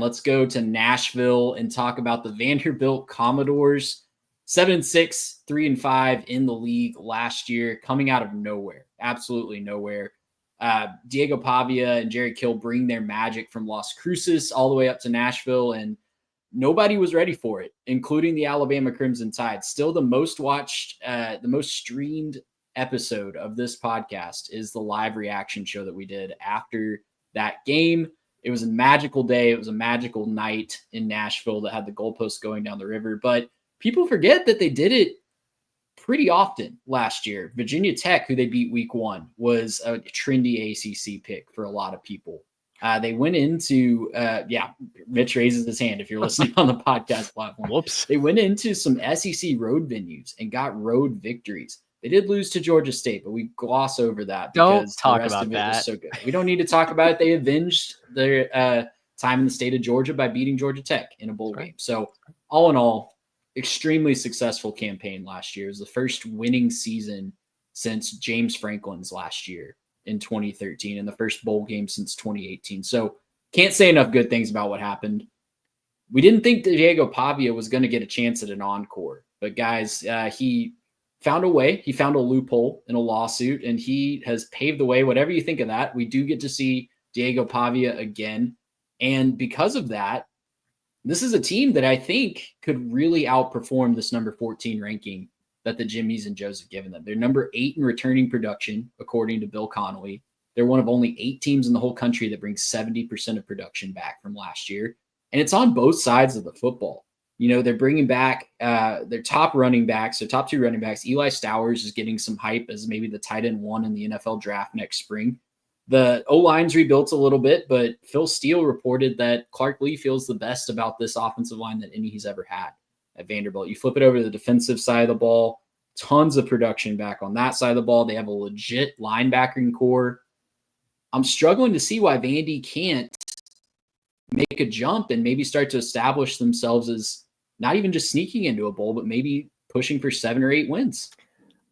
let's go to Nashville and talk about the Vanderbilt Commodores. 7-6, 3-5 in the league last year, coming out of nowhere, absolutely nowhere. Diego Pavia and Jerry Kill bring their magic from Las Cruces all the way up to Nashville, and nobody was ready for it, including the Alabama Crimson Tide. Still the most watched, the most streamed episode of this podcast is the live reaction show that we did after that game. It was a magical day. It was a magical night in Nashville that had the goalposts going down the river. But people forget that they did it pretty often last year. Virginia Tech, who they beat week 1, was a trendy ACC pick for a lot of people. They went into, Mitch raises his hand if you're listening on the podcast platform. Whoops. They went into some SEC road venues and got road victories. They did lose to Georgia State, but we gloss over that because the rest of it was so good. We don't need to talk about it. They avenged their time in the state of Georgia by beating Georgia Tech in a bowl game. So all in all, extremely successful campaign last year. It was the first winning season since James Franklin's last year in 2013 and the first bowl game since 2018. So can't say enough good things about what happened. We didn't think Diego Pavia was going to get a chance at an encore, but guys, he found a way. He found a loophole in a lawsuit, and he has paved the way. Whatever you think of that, we do get to see Diego Pavia again. And because of that, this is a team that I think could really outperform this number 14 ranking that the Jimmies and Joes have given them. They're number 8 in returning production, according to Bill Connolly. They're one of only 8 teams in the whole country that brings 70% of production back from last year. And it's on both sides of the football. You know, they're bringing back their top running backs, their top 2 running backs. Eli Stowers is getting some hype as maybe the tight end 1 in the NFL draft next spring. The O-line's rebuilt a little bit, but Phil Steele reported that Clark Lee feels the best about this offensive line that any he's ever had at Vanderbilt. You flip it over to the defensive side of the ball, tons of production back on that side of the ball. They have a legit linebacking core. I'm struggling to see why Vandy can't make a jump and maybe start to establish themselves as not even just sneaking into a bowl, but maybe pushing for 7 or 8 wins.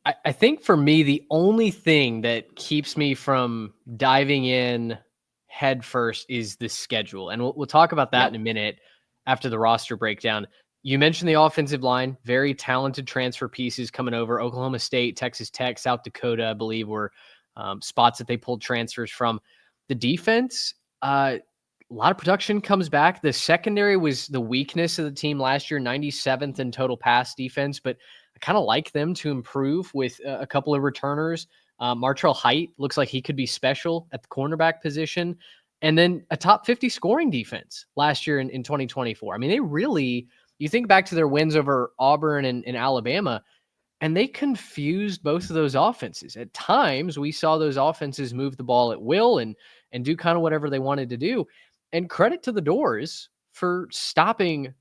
I think for me, the only thing that keeps me from diving in head first is the schedule. And we'll talk about that in a minute after the roster breakdown. You mentioned the offensive line, very talented transfer pieces coming over. Oklahoma State, Texas Tech, South Dakota, I believe, were spots that they pulled transfers from. The defense, a lot of production comes back. The secondary was the weakness of the team last year, 97th in total pass defense, but I kind of like them to improve with a couple of returners. Martrell Height looks like he could be special at the cornerback position. And then a top 50 scoring defense last year in 2024. I mean, they really, you think back to their wins over Auburn and Alabama, and they confused both of those offenses. At times, we saw those offenses move the ball at will and do kind of whatever they wanted to do. And credit to the Doors for stopping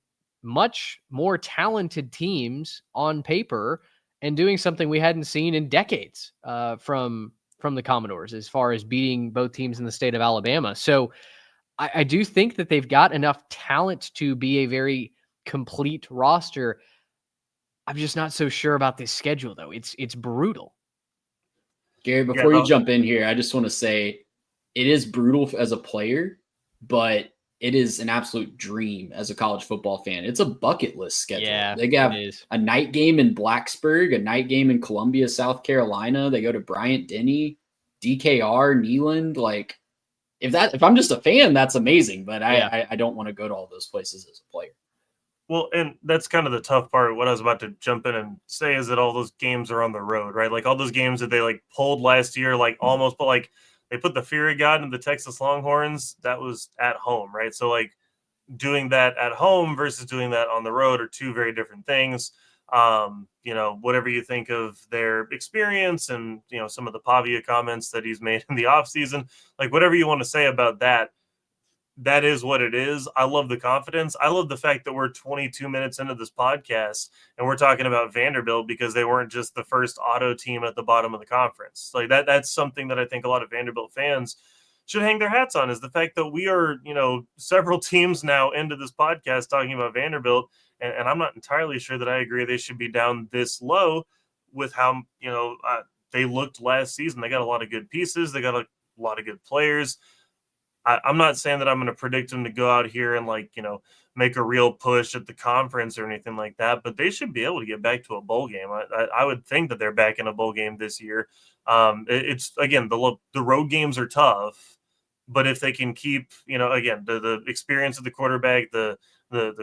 much more talented teams on paper and doing something we hadn't seen in decades from the Commodores as far as beating both teams in the state of Alabama. So I do think that they've got enough talent to be a very complete roster. I'm just not so sure about this schedule, though. It's brutal. Gary, before you jump in here, I just want to say it is brutal as a player, but it is an absolute dream as a college football fan. It's a bucket list schedule. Yeah, they have a night game in Blacksburg, a night game in Columbia, South Carolina. They go to Bryant-Denny, DKR, Neyland. Like, if I'm just a fan, that's amazing. But I don't want to go to all those places as a player. Well, and that's kind of the tough part. What I was about to jump in and say is that all those games are on the road, right? Like all those games that they like pulled last year, like almost, but like they put the fear of God into the Texas Longhorns. That was at home, right? So like doing that at home versus doing that on the road are 2 very different things. You know, whatever you think of their experience and, you know, some of the Pavia comments that he's made in the offseason, like whatever you want to say about that, that is what it is. I love the confidence. I love the fact that we're 22 minutes into this podcast and we're talking about Vanderbilt because they weren't just the first auto team at the bottom of the conference. Like that's something that I think a lot of Vanderbilt fans should hang their hats on, is the fact that we are, you know, several teams now into this podcast talking about Vanderbilt. And I'm not entirely sure that I agree they should be down this low with how, you know, they looked last season. They got a lot of good pieces. They got a lot of good players. I'm not saying that I'm going to predict them to go out here and make a real push at the conference or anything like that, but they should be able to get back to a bowl game. I would think that they're back in a bowl game this year. It's again, the road games are tough, but if they can keep, again, the experience of the quarterback, the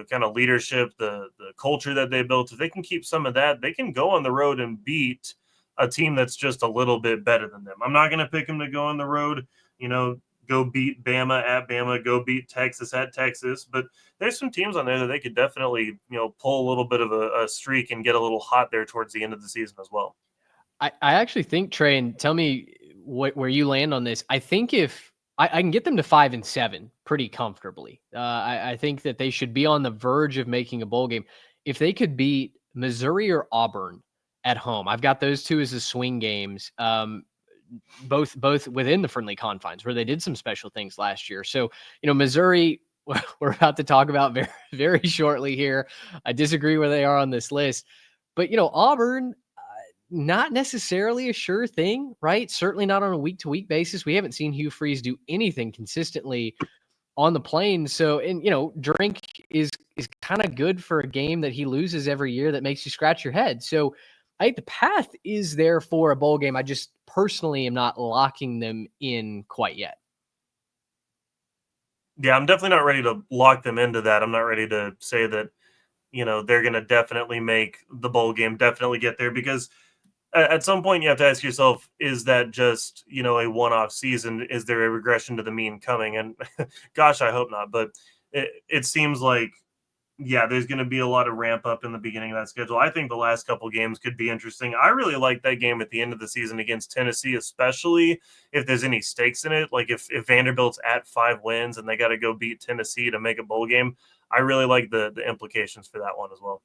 kind of leadership, the culture that they built, if they can keep some of that, they can go on the road and beat a team that's just a little bit better than them. I'm not going to pick them to go on the road, go beat Bama at Bama, go beat Texas at Texas. But there's some teams on there that they could definitely, pull a little bit of a streak and get a little hot there towards the end of the season as well. I actually think, Trey, and tell me where you land on this. I think if I can get them to 5-7 pretty comfortably. I think that they should be on the verge of making a bowl game. If they could beat Missouri or Auburn at home, I've got those two as the swing games. Both within the friendly confines where they did some special things last year. So, Missouri, we're about to talk about very, very shortly here. I disagree where they are on this list, but, Auburn, not necessarily a sure thing, right? Certainly not on a week-to-week basis. We haven't seen Hugh Freeze do anything consistently on the Plains. So, and, Drink is kind of good for a game that he loses every year that makes you scratch your head. So I think the path is there for a bowl game. I just personally am not locking them in quite yet. Yeah, I'm definitely not ready to lock them into that. I'm not ready to say that, they're going to definitely make the bowl game, definitely get there, because at some point you have to ask yourself, is that just, a one-off season? Is there a regression to the mean coming? And gosh, I hope not. But it seems like, yeah, there's going to be a lot of ramp up in the beginning of that schedule. I think the last couple games could be interesting. I really like that game at the end of the season against Tennessee, especially if there's any stakes in it. Like if Vanderbilt's at 5 wins and they got to go beat Tennessee to make a bowl game, I really like the implications for that one as well.